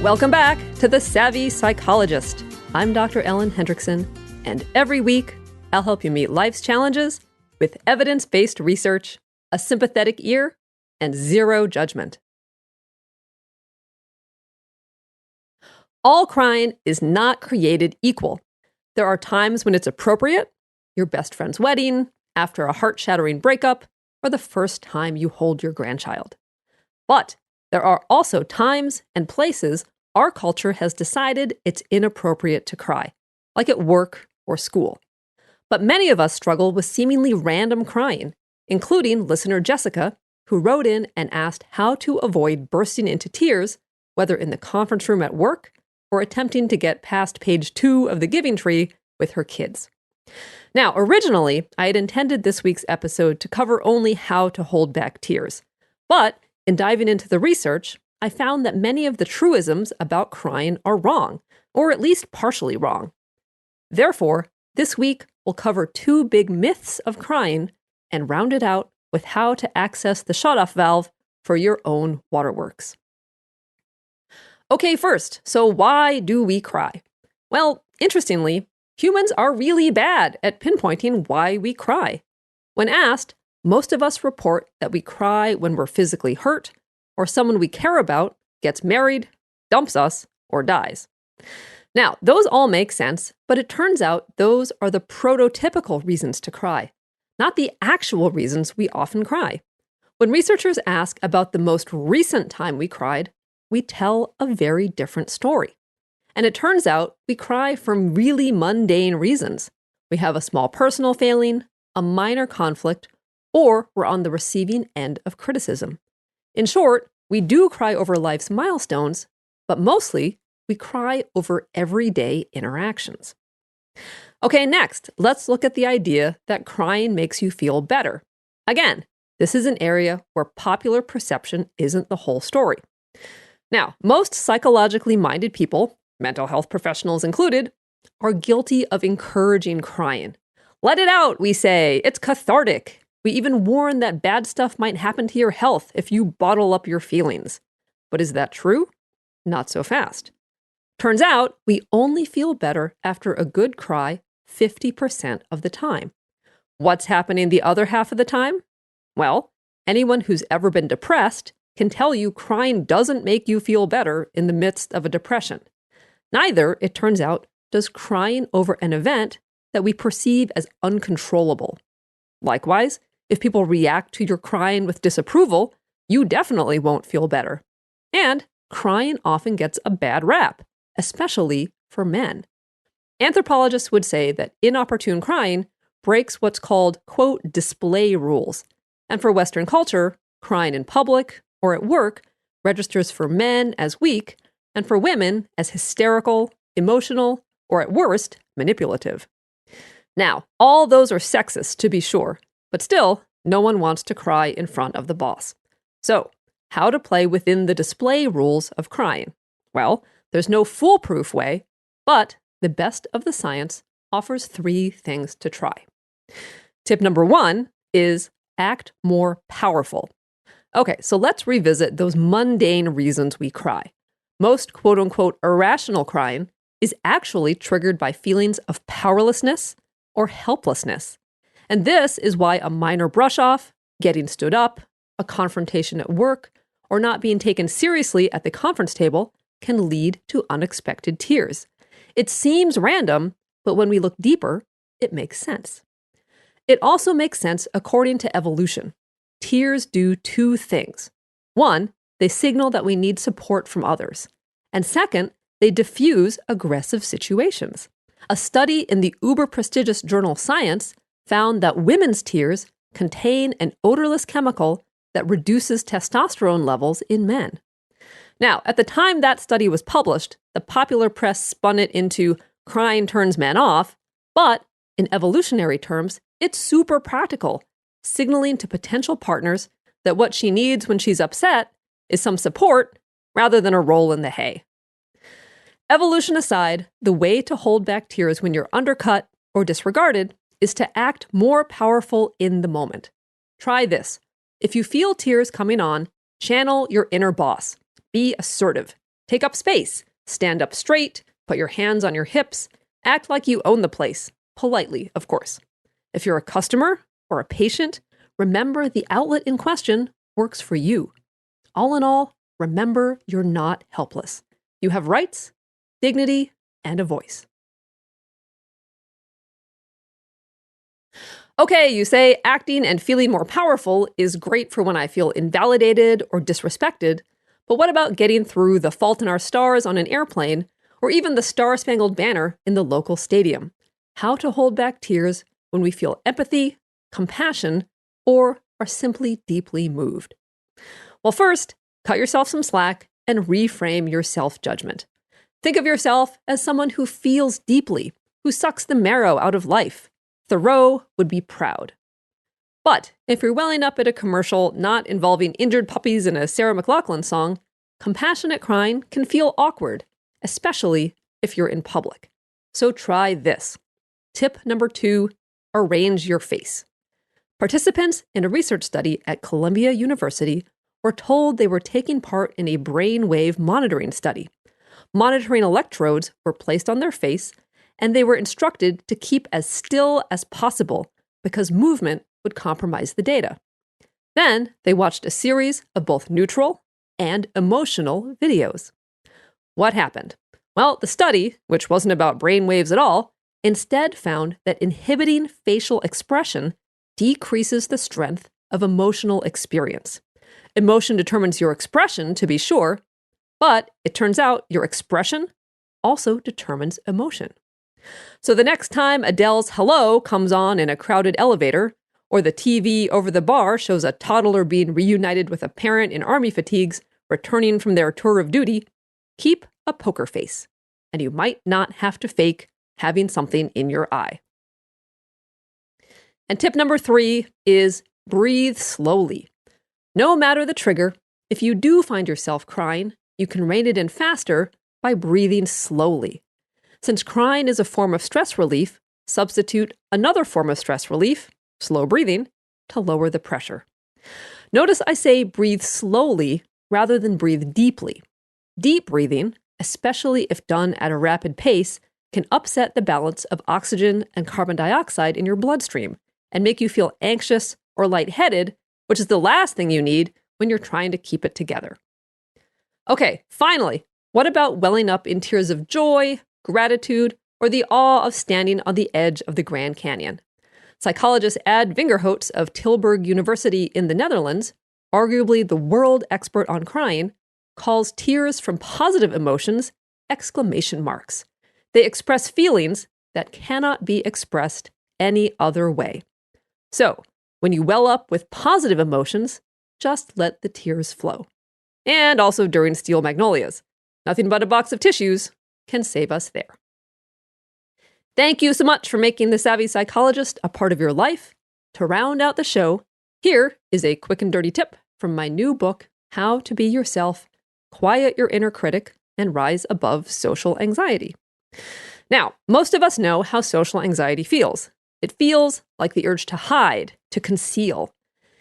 Welcome back to The Savvy Psychologist. I'm Dr. Ellen Hendrickson, and every week I'll help you meet life's challenges with evidence-based research, a sympathetic ear, and zero judgment. All crying is not created equal. There are times when it's appropriate, your best friend's wedding, after a heart-shattering breakup, or the first time you hold your grandchild. But there are also times and places our culture has decided it's inappropriate to cry, like at work or school. But many of us struggle with seemingly random crying, including listener Jessica, who wrote in and asked how to avoid bursting into tears, whether in the conference room at work or attempting to get past page 2 of The Giving Tree with her kids. Now, originally, I had intended this week's episode to cover only how to hold back tears. But in diving into the research, I found that many of the truisms about crying are wrong, or at least partially wrong. Therefore, this week we'll cover 2 big myths of crying and round it out with how to access the shutoff valve for your own waterworks. Okay, first, so why do we cry? Well, interestingly, humans are really bad at pinpointing why we cry. When asked, most of us report that we cry when we're physically hurt, or someone we care about gets married, dumps us, or dies. Now, those all make sense, but it turns out those are the prototypical reasons to cry, not the actual reasons we often cry. When researchers ask about the most recent time we cried, we tell a very different story. And it turns out we cry for really mundane reasons. We have a small personal failing, a minor conflict, or we're on the receiving end of criticism. In short, we do cry over life's milestones, but mostly we cry over everyday interactions. Okay, next, let's look at the idea that crying makes you feel better. Again, this is an area where popular perception isn't the whole story. Now, most psychologically minded people, mental health professionals included, are guilty of encouraging crying. Let it out, we say. It's cathartic. We even warn that bad stuff might happen to your health if you bottle up your feelings. But is that true? Not so fast. Turns out, we only feel better after a good cry 50% of the time. What's happening the other half of the time? Well, anyone who's ever been depressed can tell you crying doesn't make you feel better in the midst of a depression. Neither, it turns out, does crying over an event that we perceive as uncontrollable. Likewise, if people react to your crying with disapproval, you definitely won't feel better. And crying often gets a bad rap, especially for men. Anthropologists would say that inopportune crying breaks what's called, quote, display rules. And for Western culture, crying in public or at work registers for men as weak and for women as hysterical, emotional, or at worst, manipulative. Now, all those are sexist, to be sure, but still, no one wants to cry in front of the boss. So, how to play within the display rules of crying? Well, there's no foolproof way, but the best of the science offers 3 things to try. Tip number 1 is act more powerful. Okay, so let's revisit those mundane reasons we cry. Most quote-unquote irrational crying is actually triggered by feelings of powerlessness or helplessness. And this is why a minor brush-off, getting stood up, a confrontation at work, or not being taken seriously at the conference table can lead to unexpected tears. It seems random, but when we look deeper, it makes sense. It also makes sense according to evolution. Tears do 2 things. 1, they signal that we need support from others. And second, they diffuse aggressive situations. A study in the uber-prestigious journal Science found that women's tears contain an odorless chemical that reduces testosterone levels in men. Now, at the time that study was published, the popular press spun it into crying turns men off, but in evolutionary terms, it's super practical, signaling to potential partners that what she needs when she's upset is some support rather than a roll in the hay. Evolution aside, the way to hold back tears when you're undercut or disregarded is to act more powerful in the moment. Try this. If you feel tears coming on, channel your inner boss. Be assertive. Take up space. Stand up straight. Put your hands on your hips. Act like you own the place. Politely, of course. If you're a customer or a patient, remember the outlet in question works for you. All in all, remember you're not helpless. You have rights, dignity, and a voice. Okay, you say acting and feeling more powerful is great for when I feel invalidated or disrespected, but what about getting through the Fault in Our Stars on an airplane or even the Star-Spangled Banner in the local stadium? How to hold back tears when we feel empathy, compassion, or are simply deeply moved. Well, first, cut yourself some slack and reframe your self-judgment. Think of yourself as someone who feels deeply, who sucks the marrow out of life. Thoreau would be proud. But if you're welling up at a commercial not involving injured puppies and a Sarah McLachlan song, compassionate crying can feel awkward, especially if you're in public. So try this. Tip number 2, arrange your face. Participants in a research study at Columbia University were told they were taking part in a brainwave monitoring study. Monitoring electrodes were placed on their face, and they were instructed to keep as still as possible because movement would compromise the data. Then they watched a series of both neutral and emotional videos. What happened? Well, the study, which wasn't about brainwaves at all, instead found that inhibiting facial expression decreases the strength of emotional experience. Emotion determines your expression, to be sure, but it turns out your expression also determines emotion. So the next time Adele's Hello comes on in a crowded elevator, or the TV over the bar shows a toddler being reunited with a parent in army fatigues returning from their tour of duty, keep a poker face, and you might not have to fake having something in your eye. And tip number 3 is breathe slowly. No matter the trigger, if you do find yourself crying, you can rein it in faster by breathing slowly. Since crying is a form of stress relief, substitute another form of stress relief, slow breathing, to lower the pressure. Notice I say breathe slowly rather than breathe deeply. Deep breathing, especially if done at a rapid pace, can upset the balance of oxygen and carbon dioxide in your bloodstream and make you feel anxious or lightheaded, which is the last thing you need when you're trying to keep it together. Okay, finally, what about welling up in tears of joy, gratitude, or the awe of standing on the edge of the Grand Canyon? Psychologist Ad Vingerhoets of Tilburg University in the Netherlands, arguably the world expert on crying, calls tears from positive emotions exclamation marks. They express feelings that cannot be expressed any other way. So, when you well up with positive emotions, just let the tears flow. And also during Steel Magnolias. Nothing but a box of tissues can save us there. Thank you so much for making The Savvy Psychologist a part of your life. To round out the show, here is a quick and dirty tip from my new book, How to Be Yourself, Quiet Your Inner Critic, and Rise Above Social Anxiety. Now, most of us know how social anxiety feels. It feels like the urge to hide, to conceal.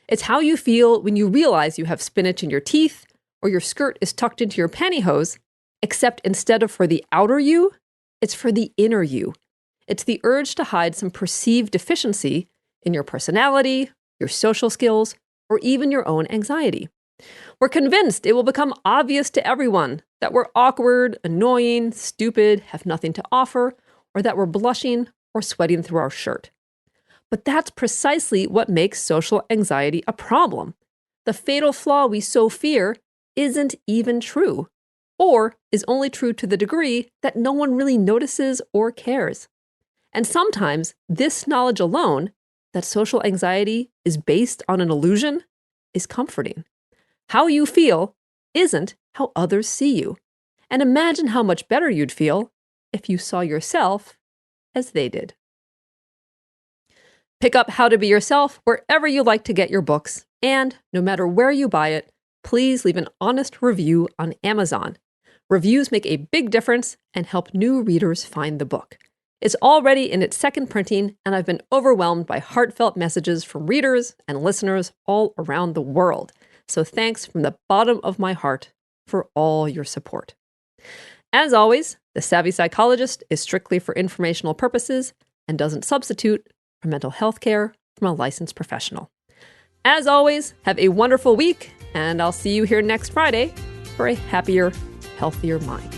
It's how you feel when you realize you have spinach in your teeth or your skirt is tucked into your pantyhose, except instead of for the outer you, it's for the inner you. It's the urge to hide some perceived deficiency in your personality, your social skills, or even your own anxiety. We're convinced it will become obvious to everyone that we're awkward, annoying, stupid, have nothing to offer, or that we're blushing or sweating through our shirt. But that's precisely what makes social anxiety a problem. The fatal flaw we so fear isn't even true, or is only true to the degree that no one really notices or cares. And sometimes this knowledge alone, that social anxiety is based on an illusion, is comforting. How you feel isn't how others see you. And imagine how much better you'd feel if you saw yourself as they did. Pick up How to Be Yourself wherever you like to get your books, and no matter where you buy it, please leave an honest review on Amazon. Reviews make a big difference and help new readers find the book. It's already in its second printing, and I've been overwhelmed by heartfelt messages from readers and listeners all around the world. So thanks from the bottom of my heart for all your support. As always, The Savvy Psychologist is strictly for informational purposes and doesn't substitute for mental health care from a licensed professional. As always, have a wonderful week, and I'll see you here next Friday for a happier, healthier mind.